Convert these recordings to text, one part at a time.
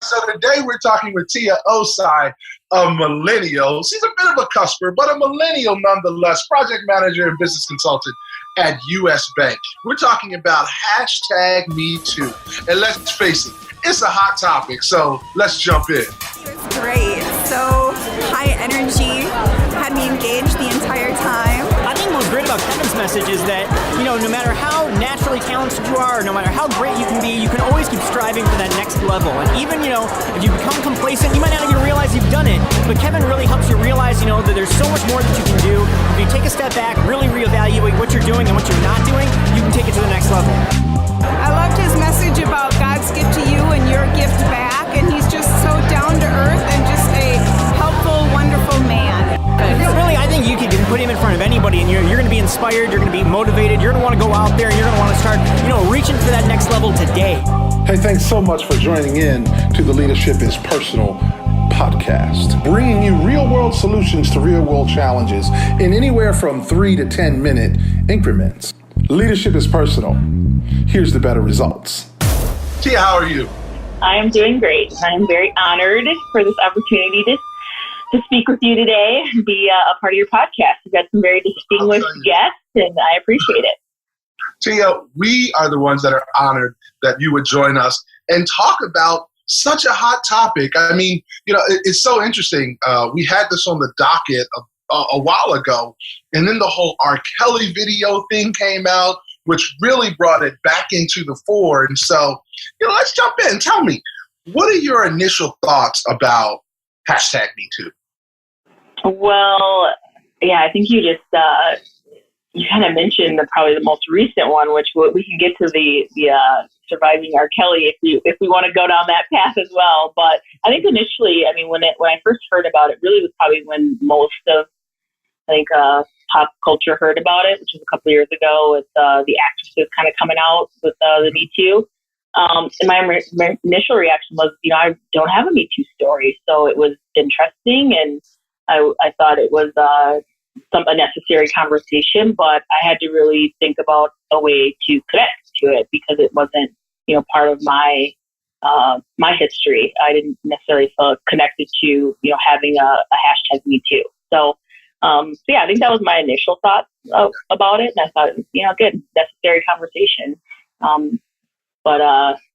So today we're talking with Tia Osai, a millennial. She's a bit of a cusper, but a millennial nonetheless, project manager and business consultant at US Bank. We're talking about hashtag Me Too. And let's face it, it's a hot topic, so let's jump in. It was great. So high energy, had me engaged the entire time. I think what's great about Kevin's message is that, no matter how naturally talented you are, no matter how great you can be, you can always keep striving for that next level. And even, if you become complacent, you might not even realize you've done it. But Kevin really helps you realize, that there's so much more that you can do. If you take a step back, really reevaluate what you're doing and what you're not doing, you can take it to the next level. I loved his message about God's gift to you and your gift back. And he's just so down to earth and just a helpful, wonderful man. Really, I think you can put him in front of anybody and you're going to be inspired, you're going to be motivated, you're going to want to go out there and you're going to want to start, reaching for that next level today. Hey, thanks so much for joining in to the Leadership is Personal podcast, bringing you real-world solutions to real-world challenges in anywhere from 3 to 10-minute increments. Leadership is personal. Here's the better results. Tia, how are you? I am doing great. I'm very honored for this opportunity to speak with you today and be a part of your podcast. You've got some very distinguished guests, and I appreciate it. Tia, we are the ones that are honored that you would join us and talk about such a hot topic. I mean, it's so interesting. We had this on the docket a while ago, and then the whole R. Kelly video thing came out, which really brought it back into the fore. And so, let's jump in. Tell me, what are your initial thoughts about hashtag Me Too? Well, yeah, I think you just you kind of mentioned probably the most recent one, which we can get to the surviving R. Kelly if we want to go down that path as well. But I think initially, when I first heard about it, really was probably when most of pop culture heard about it, which was a couple of years ago with the actresses kind of coming out with the Me Too. And my initial reaction was, I don't have a Me Too story, so it was interesting, and I thought it was a necessary conversation, but I had to really think about a way to connect to it because it wasn't, part of my history. I didn't necessarily feel connected to, having a hashtag Me Too. So yeah, I think that was my initial thoughts about it, and I thought, good, necessary conversation. But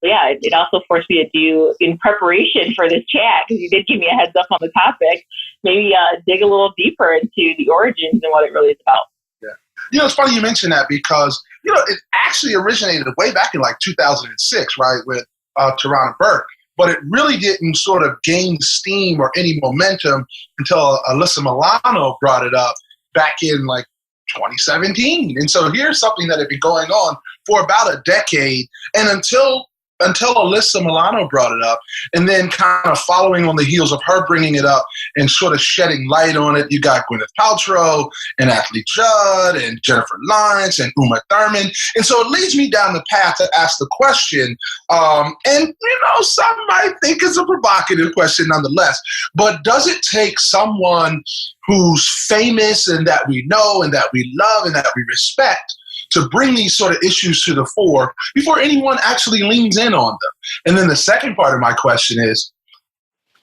yeah, it also forced me to do, in preparation for this chat, because you did give me a heads up on the topic, maybe dig a little deeper into the origins and what it really is about. Yeah. It's funny you mention that because, it actually originated way back in 2006, right, with Tarana Burke. But it really didn't sort of gain steam or any momentum until Alyssa Milano brought it up back in 2017. And so here's something that had been going on for about a decade. And until Alyssa Milano brought it up, and then kind of following on the heels of her bringing it up and sort of shedding light on it, you got Gwyneth Paltrow and Ashley Judd and Jennifer Lawrence and Uma Thurman. And so it leads me down the path to ask the question, and some might think it's a provocative question nonetheless, but does it take someone who's famous and that we know and that we love and that we respect to bring these sort of issues to the fore before anyone actually leans in on them? And then the second part of my question is,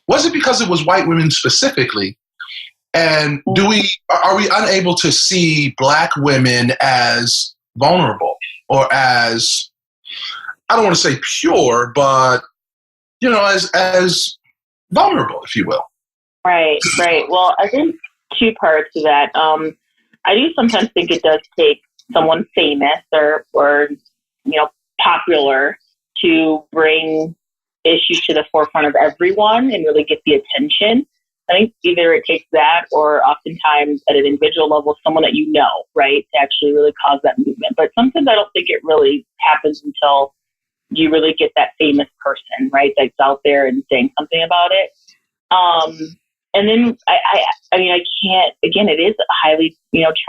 was it because it was white women specifically? And are we unable to see Black women as vulnerable or as, I don't want to say pure, but, as vulnerable, if you will? Right. Well, I think two parts to that. I do sometimes think it does take someone famous or popular to bring issues to the forefront of everyone and really get the attention. I think either it takes that or oftentimes at an individual level, someone that right, to actually really cause that movement. But sometimes I don't think it really happens until you really get that famous person, right, that's out there and saying something about it. And then I can't, again, it is a highly,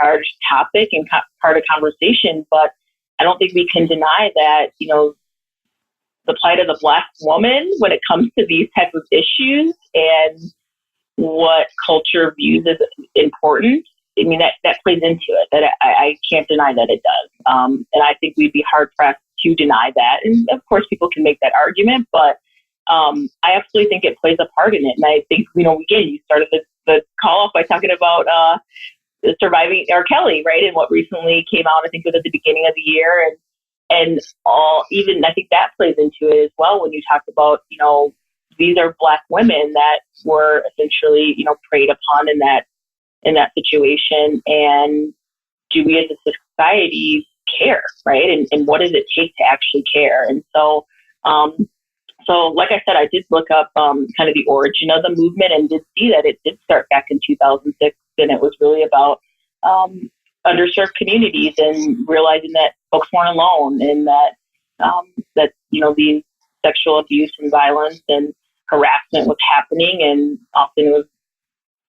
charged topic and part of conversation, but I don't think we can deny that, the plight of the Black woman when it comes to these types of issues and what culture views as important. I mean, that plays into it, that I can't deny that it does. And I think we'd be hard pressed to deny that. And of course, people can make that argument, but I absolutely think it plays a part in it. And I think, again, you started the call off by talking about surviving R. Kelly, right? And what recently came out, I think, was at the beginning of the year. And even I think that plays into it as well when you talk about, these are Black women that were essentially, preyed upon in that situation. And do we as a society care, right? And what does it take to actually care? And so, like I said, I did look up kind of the origin of the movement and did see that it did start back in 2006, and it was really about underserved communities and realizing that folks weren't alone, and that these sexual abuse and violence and harassment was happening, and often it was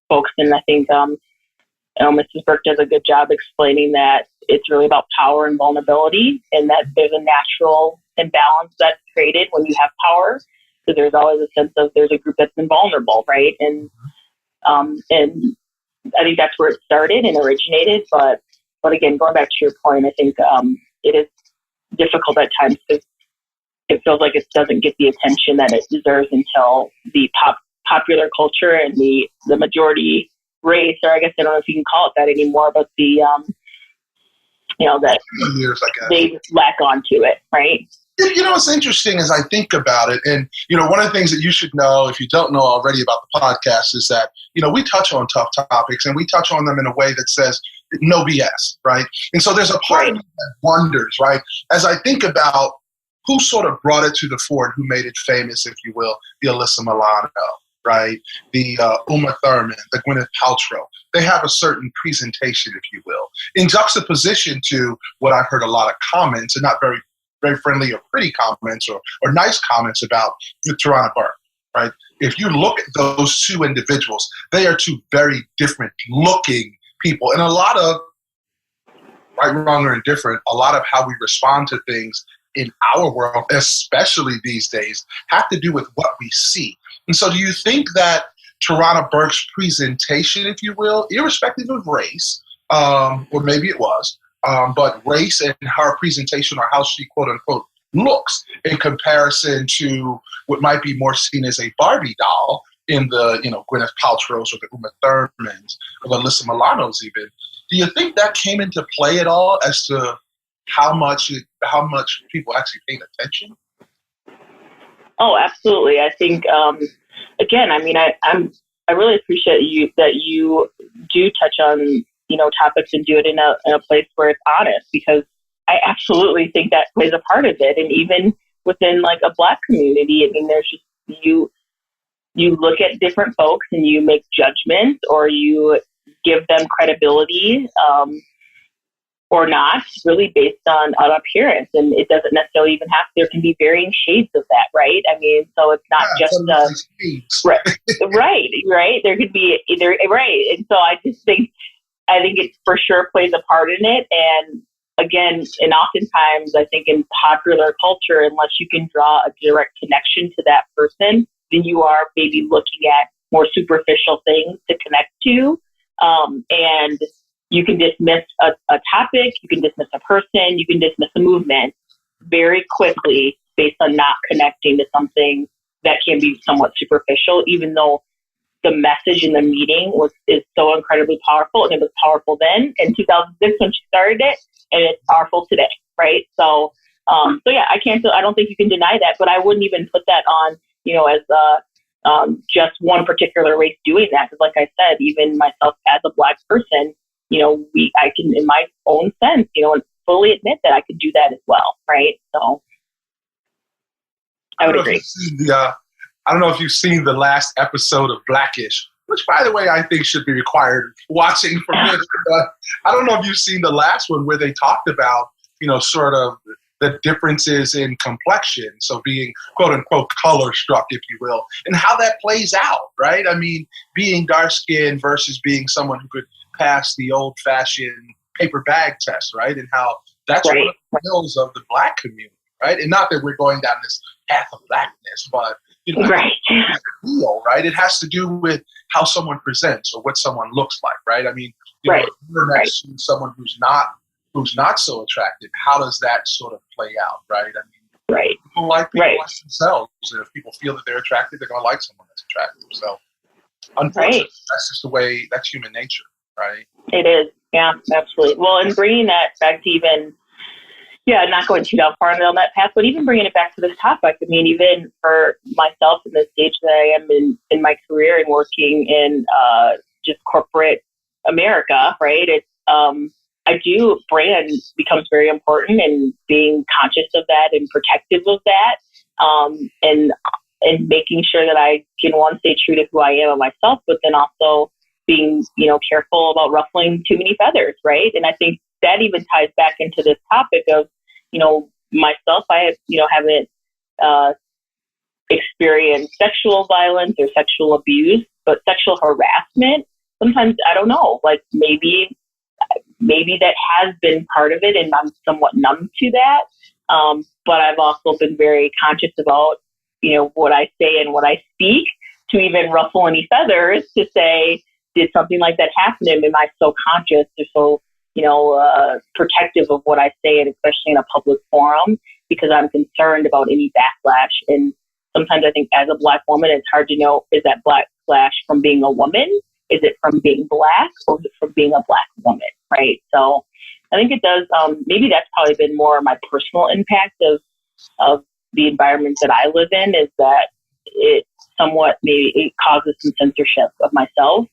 folks. And I think Mrs. Burke does a good job explaining that it's really about power and vulnerability, and that there's a natural imbalance that's created when you have power. So there's always a sense of there's a group that's invulnerable, right? And I think that's where it started and originated. But again, going back to your point, I think it is difficult at times because it feels like it doesn't get the attention that it deserves until the popular culture and the majority race, or I guess I don't know if you can call it that anymore, but the that they lack onto it, right? What's interesting as I think about it, and one of the things that you should know if you don't know already about the podcast is that we touch on tough topics, and we touch on them in a way that says no BS, right? And so there's a part of me that wonders, right, as I think about who sort of brought it to the fore and who made it famous, if you will, the Alyssa Milano, right, the Uma Thurman, the Gwyneth Paltrow. They have a certain presentation, if you will, in juxtaposition to what I've heard a lot of comments, and not very very friendly or pretty comments or nice comments about Tarana Burke, right? If you look at those two individuals, they are two very different looking people. And a lot of, right, wrong, or indifferent, a lot of how we respond to things in our world, especially these days, have to do with what we see. And so do you think that Tarana Burke's presentation, if you will, irrespective of race, or maybe it was, but race and her presentation, or how she quote unquote looks in comparison to what might be more seen as a Barbie doll in the Gwyneth Paltrow's or the Uma Thurmans or the Alyssa Milano's even, do you think that came into play at all as to how much people actually paid attention? Oh, absolutely. I think again, I mean, I really appreciate that you do touch on topics and do it in a place where it's honest, because I absolutely think that plays a part of it. And even within like a Black community, I mean, there's just, you look at different folks and you make judgments, or you give them credibility, or not, really based on appearance. And it doesn't necessarily even have, there can be varying shades of that, right? I mean, so it's not just right. There could be either, right. And so I think it for sure plays a part in it. And again, and oftentimes I think in popular culture, unless you can draw a direct connection to that person, then you are maybe looking at more superficial things to connect to. And you can dismiss a topic, you can dismiss a person, you can dismiss a movement very quickly based on not connecting to something that can be somewhat superficial, even though the message in the meeting is so incredibly powerful, and it was powerful then in 2006 when she started it, and it's powerful today, right? So yeah, I don't think you can deny that, but I wouldn't even put that on, as just one particular race doing that, because like I said, even myself as a Black person, I can, in my own sense, and fully admit that I could do that as well, right? So I would agree. I don't know if you've seen the last episode of Blackish, which, by the way, I think should be required watching for me. But I don't know if you've seen the last one where they talked about, sort of the differences in complexion. So being, quote unquote, color struck, if you will, and how that plays out, right? I mean, being dark skinned versus being someone who could pass the old fashioned paper bag test, right? And how that's one of the ills of the Black community, right? And not that we're going down this path of Blackness, but right. Right? It has to do with how someone presents or what someone looks like, right? I mean, if you're next to someone who's not so attractive, how does that sort of play out, right? I mean, Right. People like people Right. like themselves. And if people feel that they're attractive, they're going to like someone that's attractive. So, unfortunately, that's just the way, that's human nature, right? It is. Yeah, absolutely. Well, and bringing that back to even, not going too far down that path, but even bringing it back to this topic. I mean, even for myself in the stage that I am in my career and working in just corporate America, right? It's brand becomes very important, and being conscious of that and protective of that, and making sure that I can, one, stay true to who I am and myself, but then also being, careful about ruffling too many feathers, right? And I think that even ties back into this topic of, myself. I haven't experienced sexual violence or sexual abuse, but sexual harassment, sometimes, I don't know, like maybe that has been part of it, and I'm somewhat numb to that. But I've also been very conscious about, what I say and what I speak, to even ruffle any feathers, to say, did something like that happen to him? Am I so conscious or so, protective of what I say, and especially in a public forum, because I'm concerned about any backlash. And sometimes I think as a Black woman, it's hard to know, is that backlash from being a woman? Is it from being Black, or is it from being a Black woman? Right. So I think it does. Maybe that's probably been more my personal impact of the environment that I live in, is that it somewhat, maybe it causes some censorship of myself,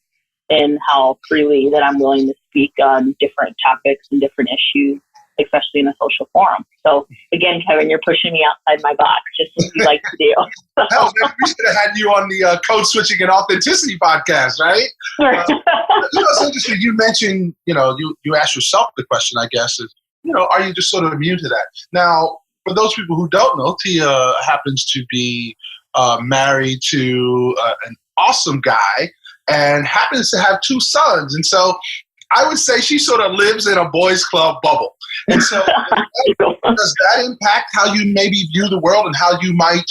and how freely that I'm willing to speak on different topics and different issues, especially in a social forum. So again, Kevin, you're pushing me outside my box, just as you like to do. Hell, man, we should have had you on the Code Switching and Authenticity podcast, right? It's interesting. You mentioned, you asked yourself the question, I guess, is, are you just sort of immune to that? Now, for those people who don't know, Tia happens to be married to an awesome guy, and happens to have 2 sons. And so I would say she sort of lives in a boys club bubble. And so does that impact how you maybe view the world, and how you might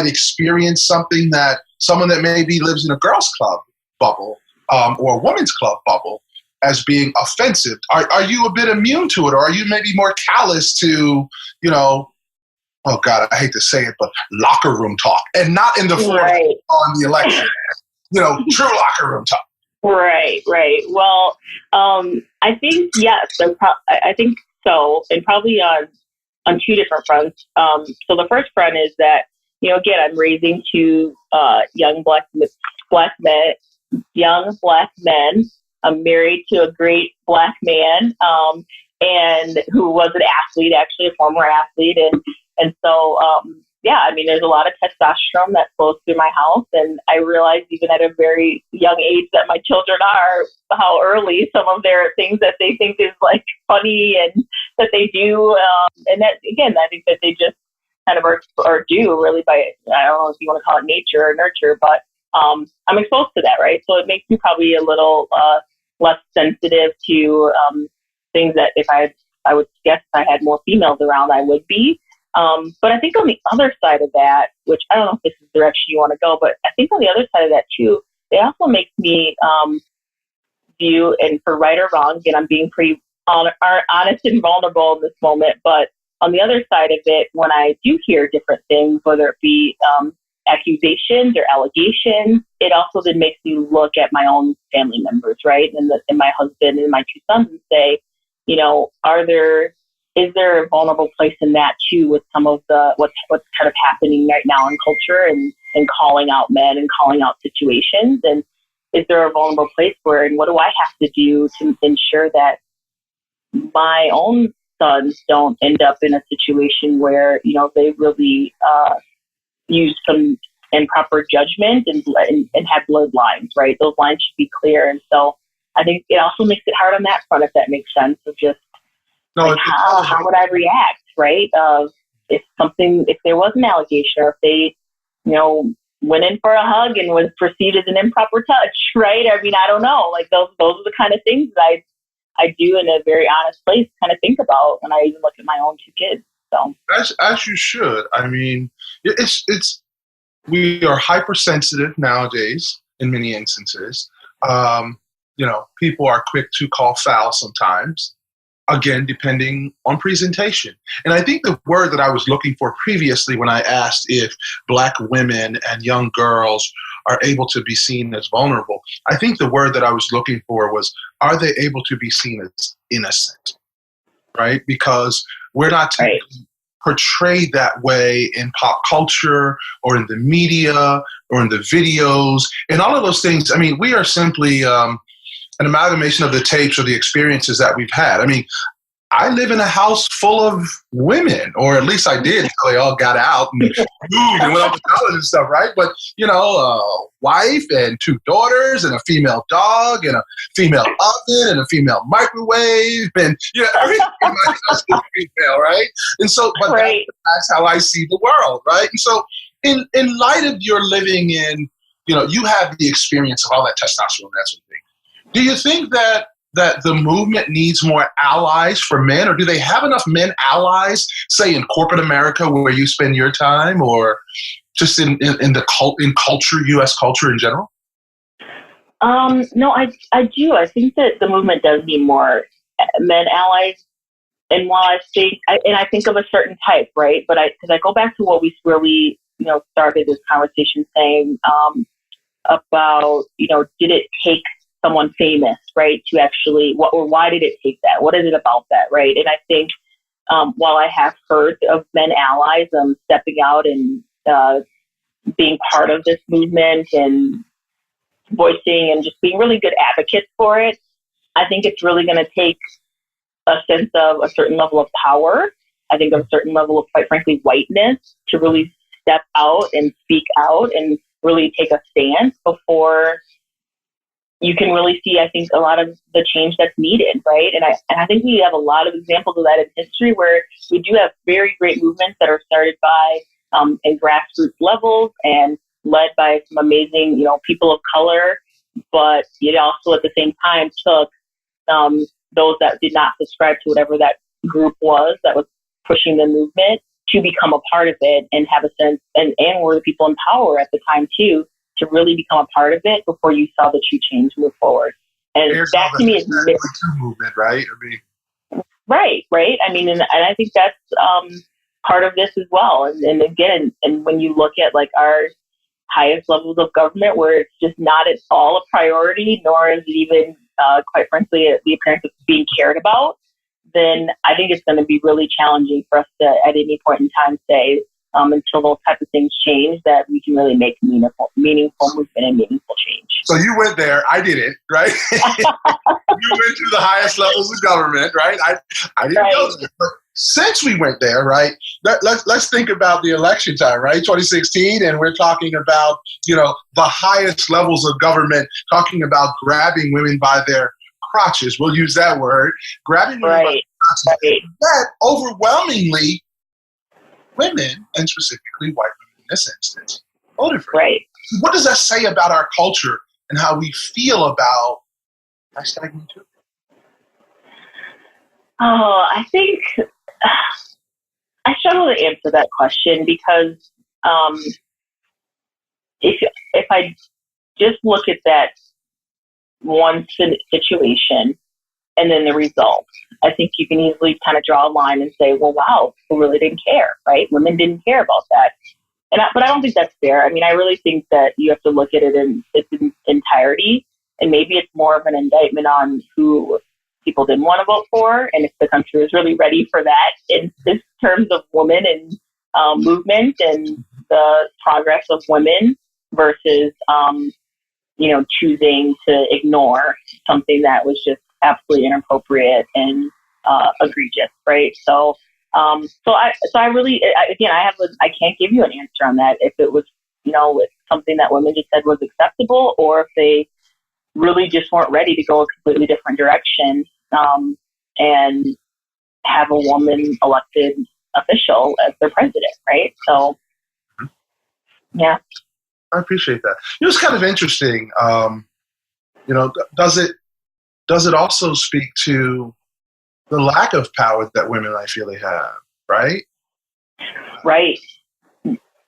experience something that someone that maybe lives in a girls club bubble or a women's club bubble as being offensive? Are you a bit immune to it, or are you maybe more callous to, oh God, I hate to say it, but locker room talk, and not in the form on the election? True locker room talk. Right. Well, I think, yes, I think so, and probably on 2 different fronts. So the first front is that, again, I'm raising 2 young black men. I'm married to a great Black man, and who was an athlete, actually a former athlete, and so. I mean, there's a lot of testosterone that flows through my house, and I realized even at a very young age that my children are, how early some of their things that they think is like funny and that they do, and that, again, I think that they just kind of are due really by, I don't know if you want to call it nature or nurture, but I'm exposed to that, right? So it makes me probably a little less sensitive to things that if I would guess if I had more females around, I would be. But I think on the other side of that, which I don't know if this is the direction you want to go, but I think on the other side of that too, it also makes me view, and for right or wrong, again, I'm being pretty honest and vulnerable in this moment, but on the other side of it, when I do hear different things, whether it be accusations or allegations, it also then makes me look at my own family members, right? And my husband and my 2 sons, and say, is there a vulnerable place in that too, with some of the what's kind of happening right now in culture, and calling out men and calling out situations? And is there a vulnerable place where, and what do I have to do to ensure that my own sons don't end up in a situation where, they really use some improper judgment and have blurred lines, right? Those lines should be clear. And so I think it also makes it hard on that front, if that makes sense, of just, how would I react, right? If there was an allegation, or if they, went in for a hug and was perceived as an improper touch, right? I mean, I don't know. Like those are the kind of things that I do in a very honest place, kind of think about when I even look at my own 2 kids. So as you should. I mean, we are hypersensitive nowadays in many instances. People are quick to call foul sometimes. again, depending on presentation. And I think the word that I was looking for previously when I asked if Black women and young girls are able to be seen as vulnerable, I think the word that I was looking for was, are they able to be seen as innocent, right? Because we're not portrayed that way in pop culture or in the media or in the videos and all of those things. I mean, we are simply an amalgamation of the tapes or the experiences that we've had. I mean, I live in a house full of women, or at least I did until they all got out and moved and went off to college and stuff, right? But, a wife and 2 daughters and a female dog and a female oven and a female microwave and, everything in my house is female, right? And so, but that's how I see the world, right? And so in light of your living in, you have the experience of all that testosterone and that sort of thing. Do you think that the movement needs more allies for men, or do they have enough men allies, say in corporate America where you spend your time, or just in culture, U.S. culture in general? No, I do. I think that the movement does need more men allies. And while I think of a certain type, right? But because I go back to where we started this conversation saying about did it take someone famous, right, to actually, why did it take that? What is it about that, right? And I think while I have heard of men allies stepping out and being part of this movement and voicing and just being really good advocates for it, I think it's really going to take a sense of a certain level of power. I think a certain level of, quite frankly, whiteness to really step out and speak out and really take a stance before you can really see, I think, a lot of the change that's needed, right? And I think we have a lot of examples of that in history where we do have very great movements that are started by in grassroots levels and led by some amazing, people of color, but it also at the same time took those that did not subscribe to whatever that group was that was pushing the movement to become a part of it and have a sense, and were the people in power at the time too, to really become a part of it before you saw the true change move forward. And that to me is movement, right? Right. I mean, and I think that's part of this as well. And again, and when you look at like our highest levels of government, where it's just not at all a priority, nor is it even, quite frankly, the appearance of being cared about, then I think it's going to be really challenging for us to, at any point in time, say, until those type of things change, that we can really make meaningful movement and meaningful change. So you went there. I didn't, right? You went to the highest levels of government, right? I didn't go there. But since we went there, right, let's think about the election time, right? 2016, and we're talking about, the highest levels of government, talking about grabbing women by their crotches. We'll use that word. Grabbing women by their crotches. That overwhelmingly women, and specifically white women in this instance, voted for it. What does that say about our culture and how we feel about #MeToo? Oh, I think I struggle to answer that question because if I just look at that one situation and then the results, I think you can easily kind of draw a line and say, well, wow, people really didn't care, right? Women didn't care about that. But I don't think that's fair. I mean, I really think that you have to look at it in its entirety, and maybe it's more of an indictment on who people didn't want to vote for, and if the country was really ready for that in terms of women and movement and the progress of women versus, choosing to ignore something that was just absolutely inappropriate and egregious, right? So I really, again, I can't give you an answer on that. If it was, it's something that women just said was acceptable, or if they really just weren't ready to go a completely different direction and have a woman elected official as their president, right? So, yeah. I appreciate that. It's kind of interesting. Does it also speak to the lack of power that women, I feel, they have, right? Right.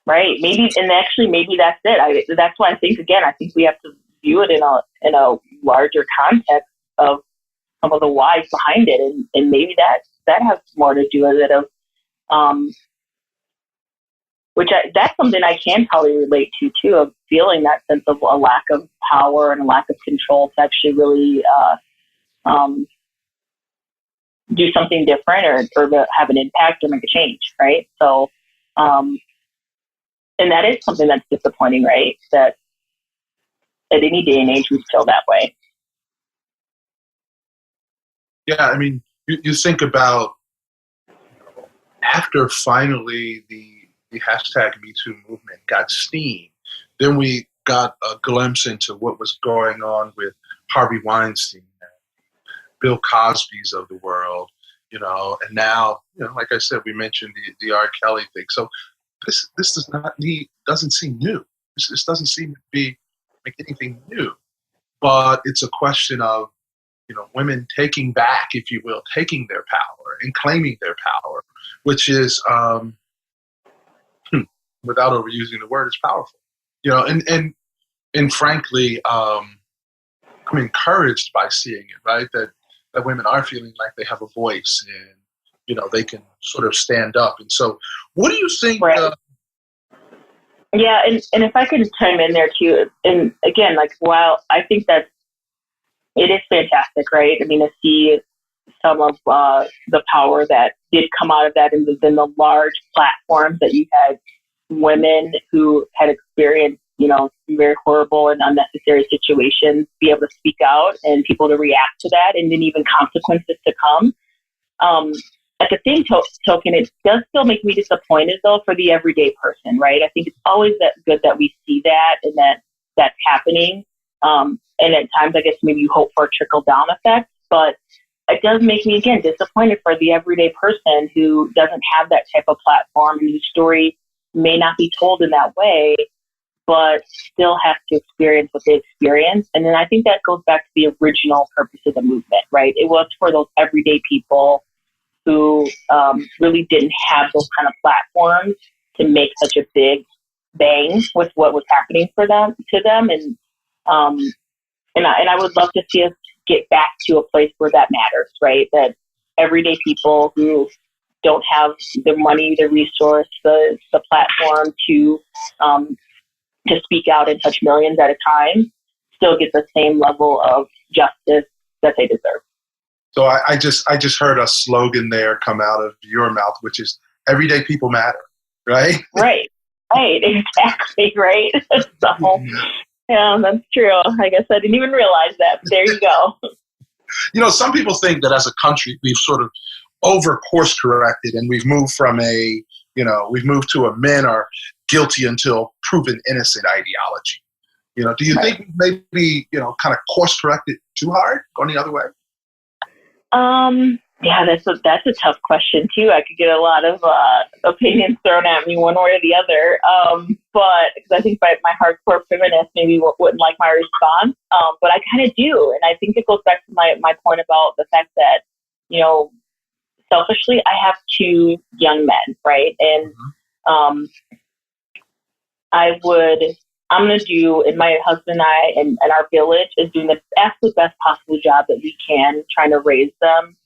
Maybe that's it. That's why I think we have to view it in a larger context of some of the whys behind it, and maybe that has more to do with it. That's something I can probably relate to too, of feeling that sense of a lack of power and a lack of control to actually really do something different or to have an impact or make a change, right? So, and that is something that's disappointing, right? That at any day and age we feel that way. Yeah, I mean, you think about after finally the hashtag #MeToo movement got steam, then we got a glimpse into what was going on with Harvey Weinstein, Bill Cosby's of the world, and now, like I said, we mentioned the R. Kelly thing. So this doesn't seem new. This doesn't seem to be like anything new, but it's a question of, women taking back, if you will, taking their power and claiming their power, which is, without overusing the word, is powerful. And frankly, I'm encouraged by seeing it, right? That women are feeling like they have a voice and, they can sort of stand up. And so what do you think? Right. Yeah. And if I could chime in there too, and again, like, while I think that it is fantastic, right? I mean, to see some of the power that did come out of that and within the large platforms that you had women who had experienced, very horrible and unnecessary situations be able to speak out and people to react to that, and then even consequences to come. At the same token, it does still make me disappointed, though, for the everyday person, right? I think it's always good that we see that and that's happening. And at times, I guess maybe you hope for a trickle-down effect, but it does make me, again, disappointed for the everyday person who doesn't have that type of platform and whose story may not be told in that way, but still has to experience what they experience. And then I think that goes back to the original purpose of the movement, right? It was for those everyday people who really didn't have those kind of platforms to make such a big bang with what was happening to them. And I would love to see us get back to a place where that matters, right? That everyday people who don't have the money, the resource, the platform to speak out and touch millions at a time still get the same level of justice that they deserve. So I just heard a slogan there come out of your mouth, which is everyday people matter, right? Right, exactly, right? So, yeah, that's true. I guess I didn't even realize that. But there you go. Some people think that as a country, we've sort of over course corrected and we've moved to a men are guilty until proven innocent ideology. Do you think maybe, kind of course corrected too hard, going the other way? Yeah, that's a tough question too. I could get a lot of opinions thrown at me one way or the other. But because I think my hardcore feminist maybe wouldn't like my response. But I kind of do, and I think it goes back to my point about the fact that, selfishly, I have two young men, right? And I'm going to do, and my husband and I and our village is doing the absolute best possible job that we can, trying to raise them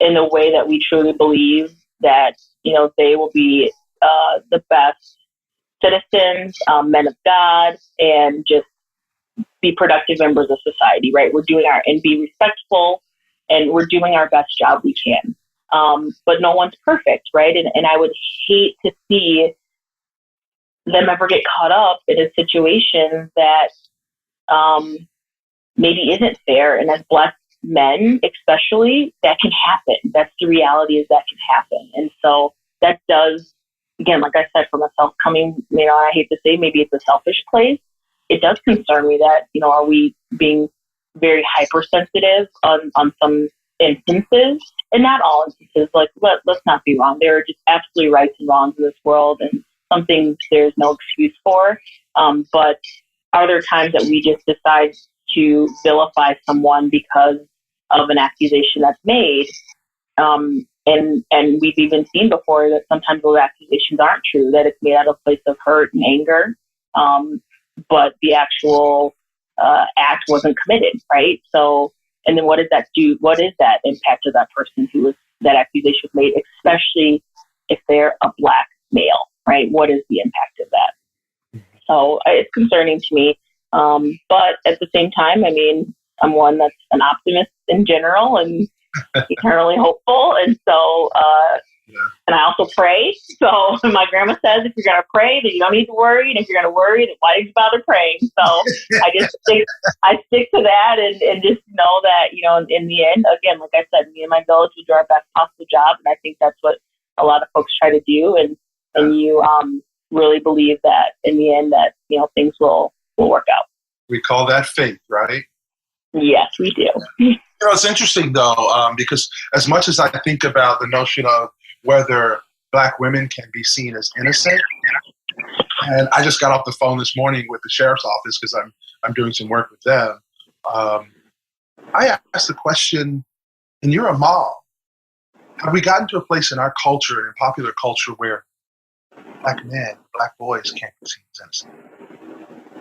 in a way that we truly believe that, they will be the best citizens, men of God, and just be productive members of society, right? We're doing and be respectful, and we're doing our best job we can. But no one's perfect, right? And I would hate to see them ever get caught up in a situation that maybe isn't fair. And as Black men, especially, that can happen. That's the reality, is that can happen. And so that does, again, like I said, from a self-coming, I hate to say maybe it's a selfish place. It does concern me that, are we being very hypersensitive on some instances, and not all instances. Like, let's not be wrong. There are just absolutely rights and wrongs in this world, and some things there's no excuse for. But are there times that we just decide to vilify someone because of an accusation that's made? And we've even seen before that sometimes those accusations aren't true, that it's made out of a place of hurt and anger, but the actual act wasn't committed, right? So And then what does that do? What is that impact of that person that accusation was made, especially if they're a Black male, right? What is the impact of that? So it's concerning to me. But at the same time, I mean, I'm one that's an optimist in general and eternally hopeful. And so, and I also pray. So my grandma says, if you're going to pray, then you don't need to worry. And if you're going to worry, then why did you bother praying? So I stick to that and just know that, you know, in the end, again, like I said, me and my village will do our best possible job. And I think that's what a lot of folks try to do. And you really believe that in the end that, you know, things will work out. We call that faith, right? Yes, we do. You know, it's interesting, though, because as much as I think about the notion of whether Black women can be seen as innocent, and I just got off the phone this morning with the sheriff's office because I'm doing some work with them. I asked the question, and you're a mom, have we gotten to a place in our culture and in popular culture where Black men, Black boys can't be seen as innocent?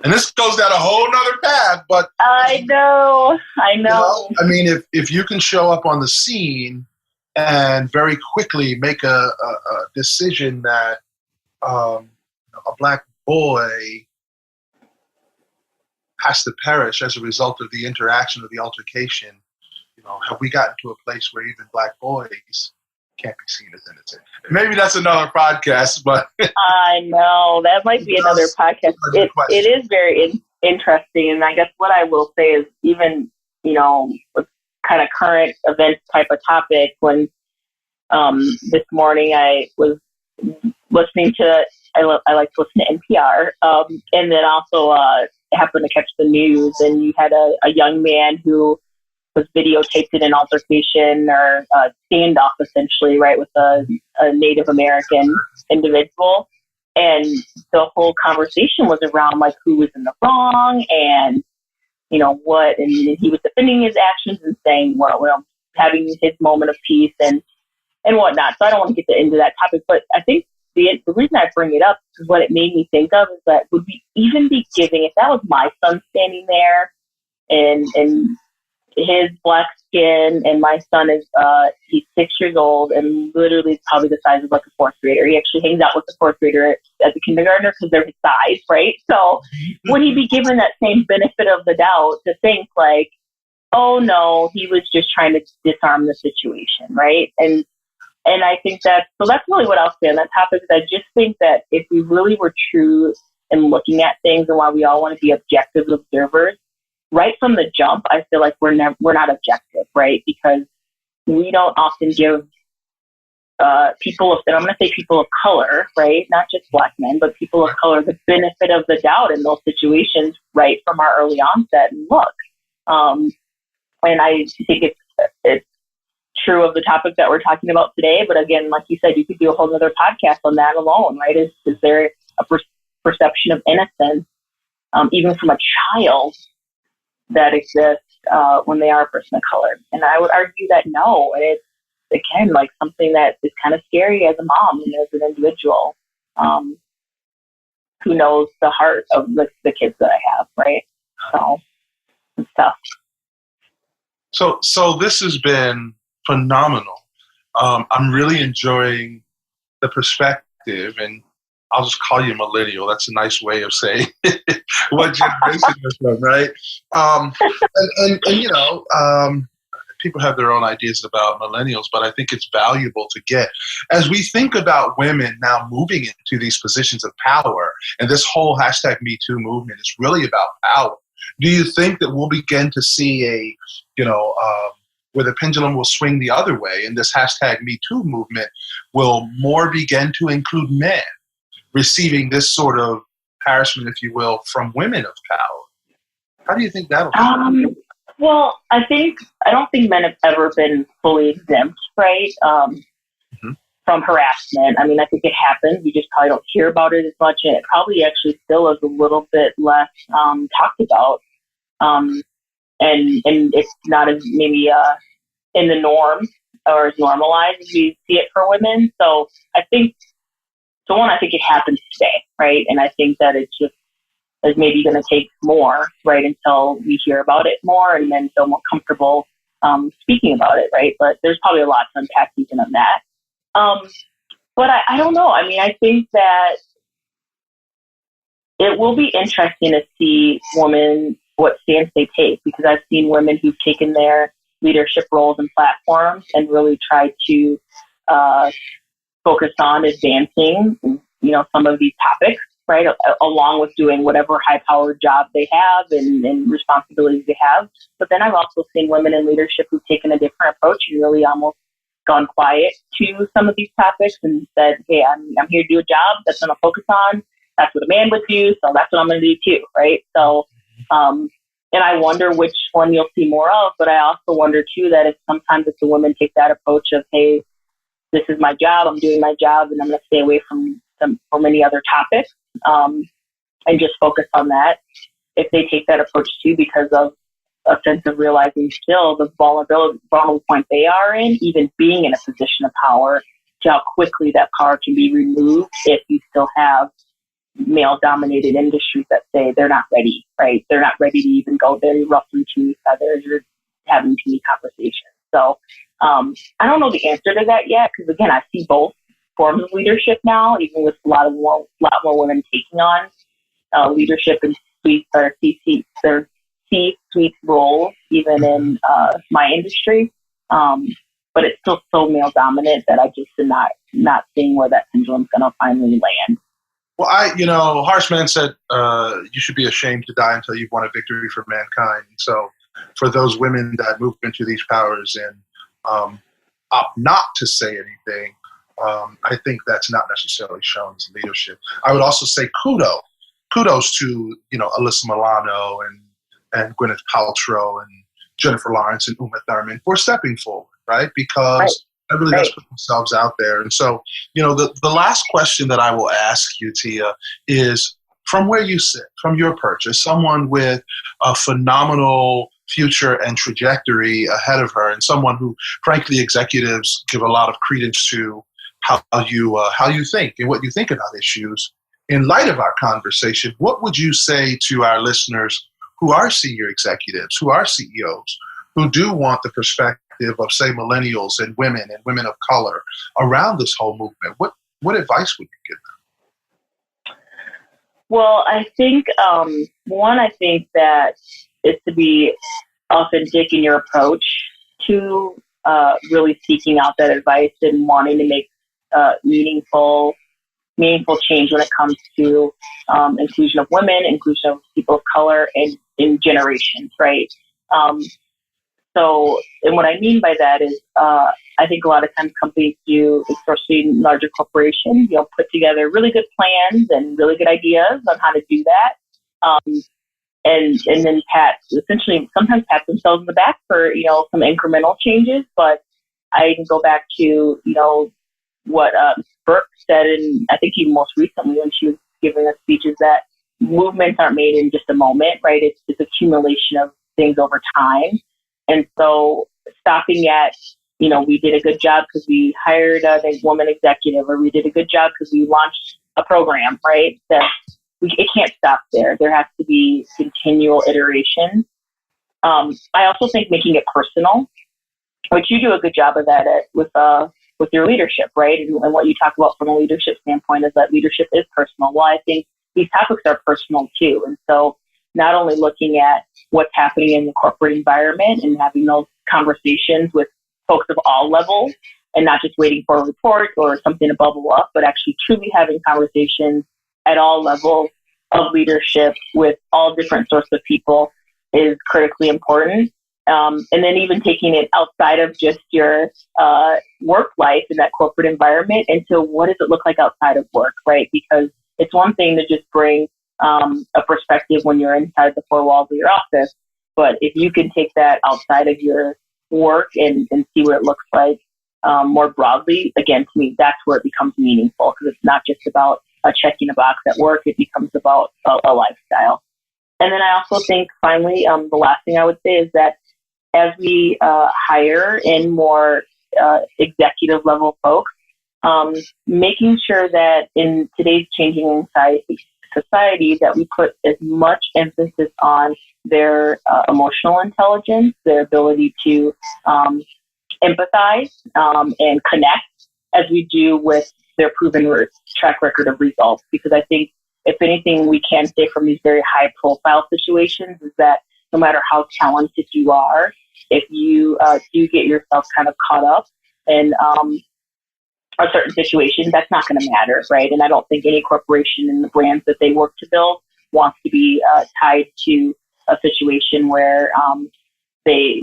And this goes down a whole nother path, but I know. You know, I mean, if you can show up on the scene and very quickly make a decision that a Black boy has to perish as a result of the interaction or the altercation, you know, have we gotten to a place where even Black boys can't be seen as innocent? Maybe that's another podcast, but I know that might be another podcast. It is very interesting, and I guess what I will say is, even, you know, with kind of current events type of topic, when this morning I was listening to, I like to listen to NPR, and then also happened to catch the news, and you had a young man who was videotaped in an altercation or a standoff, essentially, right, with a Native American individual. And the whole conversation was around, like, who was in the wrong and, you know, what, and he was defending his actions and saying, well, having his moment of peace and whatnot. So I don't want to get into that topic, but I think the reason I bring it up is what it made me think of is that would we even be giving, if that was my son standing there and his Black skin, and my son is, he's 6 years old and literally probably the size of like a fourth grader. He actually hangs out with the fourth grader as a kindergartner because they're his size, right? So would he be given that same benefit of the doubt to think like, oh no, he was just trying to disarm the situation, right? And I think that's really what I'll say on that topic. Is I just think that if we really were true in looking at things, and while we all want to be objective observers, right from the jump, I feel like we're not objective, right? Because we don't often give people of color, right? Not just Black men, but people of color, the benefit of the doubt in those situations, right from our early onset. And look, and I think it's true of the topic that we're talking about today. But again, like you said, you could do a whole other podcast on that alone, right? Is there a perception of innocence, even from a child, that exists when they are a person of color? And I would argue that no. And it's, again, like something that is kind of scary as a mom and as an individual who knows the heart of the kids that I have, right? So it's tough. So this has been phenomenal. I'm really enjoying the perspective, and I'll just call you millennial. That's a nice way of saying what generation you're from, right? And you know, people have their own ideas about millennials, but I think it's valuable to get. As we think about women now moving into these positions of power, and this whole #MeToo movement is really about power, do you think that we'll begin to see where the pendulum will swing the other way, and this #MeToo movement will more begin to include men receiving this sort of harassment, if you will, from women of power? How do you think that'll happen? Well, I don't think men have ever been fully exempt, right, from harassment. I mean, I think it happens. You just probably don't hear about it as much, and it probably actually still is a little bit less talked about. And it's not as maybe in the norm or as normalized as we see it for women. So I think it happens today, right? And I think that it's just is maybe going to take more, right, until we hear about it more and then feel more comfortable speaking about it, right? But there's probably a lot to unpack even on that. But I don't know. I mean, I think that it will be interesting to see women, what stance they take, because I've seen women who've taken their leadership roles and platforms and really tried to focus on advancing, some of these topics, right, along with doing whatever high-powered job they have and responsibilities they have. But then I've also seen women in leadership who've taken a different approach and really almost gone quiet to some of these topics and said, hey, I'm here to do a job that's going to focus on. That's what a man would do, so that's what I'm going to do too, right? So, and I wonder which one you'll see more of, but I also wonder too that if the women take that approach of, hey, this is my job, I'm doing my job, and I'm going to stay away from any other topics, and just focus on that. If they take that approach too, because of a sense of realizing still the vulnerable point they are in, even being in a position of power, to how quickly that power can be removed if you still have male-dominated industries that say they're not ready, right? They're not ready to even go there, ruffling too many feathers or having too many conversations. So I don't know the answer to that yet, because again, I see both forms of leadership now, even with a lot more women taking on leadership in C-suite roles, even in my industry. But it's still so male-dominant that I just am not seeing where that pendulum's going to finally land. Well, Harshman said you should be ashamed to die until you've won a victory for mankind. So for those women that move into these powers and opt not to say anything, I think that's not necessarily shown as leadership. I would also say kudos to, Alyssa Milano and Gwyneth Paltrow and Jennifer Lawrence and Uma Thurman for stepping forward, right? Because everybody has put themselves out there. And so, the last question that I will ask you, Tia, is from where you sit, from your perch, as someone with a phenomenal future and trajectory ahead of her, and someone who, frankly, executives give a lot of credence to how you think and what you think about issues. In light of our conversation, what would you say to our listeners who are senior executives, who are CEOs, who do want the perspective of, say, millennials and women of color around this whole movement? What advice would you give them? Well, I think, I think that is to be authentic in your approach to really seeking out that advice and wanting to make meaningful change when it comes to inclusion of women, inclusion of people of color, and in generations, right? And what I mean by that is, I think a lot of times companies do, especially larger corporations, put together really good plans and really good ideas on how to do that. And then sometimes pat themselves in the back for, some incremental changes. But I can go back to, what Burke said, and I think even most recently when she was giving us speeches, that movements aren't made in just a moment, right? It's accumulation of things over time. And so stopping at, we did a good job because we hired a woman executive, or we did a good job because we launched a program, right? It can't stop there. There has to be continual iteration. I also think making it personal, which you do a good job of that with your leadership, right? And what you talk about from a leadership standpoint is that leadership is personal. Well, I think these topics are personal too. And so not only looking at what's happening in the corporate environment and having those conversations with folks of all levels, and not just waiting for a report or something to bubble up, but actually truly having conversations at all levels of leadership with all different sorts of people is critically important. And then even taking it outside of just your work life in that corporate environment into what does it look like outside of work, right? Because it's one thing to just bring a perspective when you're inside the four walls of your office, but if you can take that outside of your work and see what it looks like more broadly, again, to me, that's where it becomes meaningful, because it's not just about checking a box at work, it becomes about a lifestyle. And then I also think, finally, the last thing I would say is that as we hire in more executive level folks, making sure that in today's changing society that we put as much emphasis on their emotional intelligence, their ability to empathize and connect, as we do with their proven track record of results. Because I think, if anything, we can say from these very high-profile situations is that no matter how talented you are, if you do get yourself kind of caught up in a certain situation, that's not going to matter, right? And I don't think any corporation and the brands that they work to build wants to be tied to a situation where they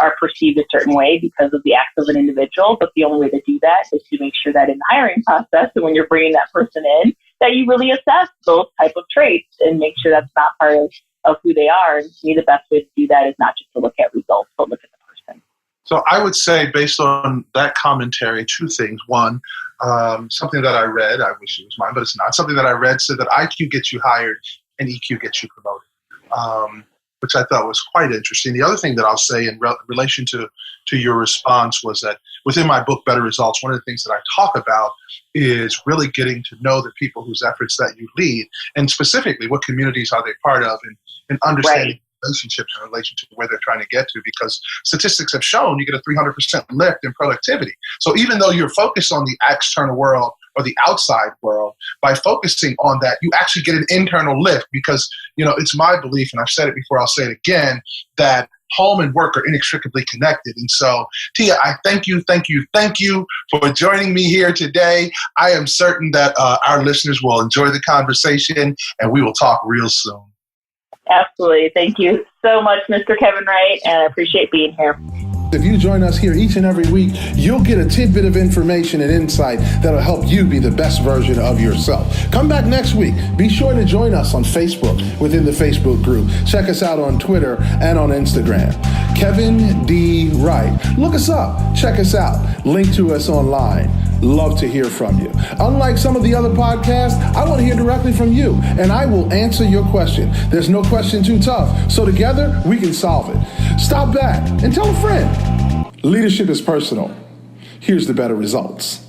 are perceived a certain way because of the acts of an individual. But the only way to do that is to make sure that in the hiring process, and when you're bringing that person in, that you really assess those type of traits and make sure that's not part of who they are. And to me, the best way to do that is not just to look at results, but look at the person. So I would say, based on that commentary, two things. One, something that I read, I wish it was mine, but it's not. Something that I read said that IQ gets you hired and EQ gets you promoted, which I thought was quite interesting. The other thing that I'll say in relation to your response was that within my book, Better Results, one of the things that I talk about is really getting to know the people whose efforts that you lead, and specifically what communities are they part of, and understanding relationships in relation to where they're trying to get to, because statistics have shown you get a 300% lift in productivity. So even though you're focused on the external world or the outside world, by focusing on that, you actually get an internal lift, because, it's my belief, and I've said it before, I'll say it again, that home and work are inextricably connected. And so, Tia, I thank you for joining me here today. I am certain that our listeners will enjoy the conversation, and we will talk real soon. Absolutely. Thank you so much, Mr. Kevin Wright, and I appreciate being here. If you join us here each and every week, you'll get a tidbit of information and insight that'll help you be the best version of yourself. Come back next week. Be sure to join us on Facebook within the Facebook group. Check us out on Twitter and on Instagram. Kevin D. Wright. Look us up. Check us out. Link to us online. Love to hear from you. Unlike some of the other podcasts, I want to hear directly from you, and I will answer your question. There's no question too tough, so together we can solve it. Stop back and tell a friend. Leadership is personal. Here's the better results.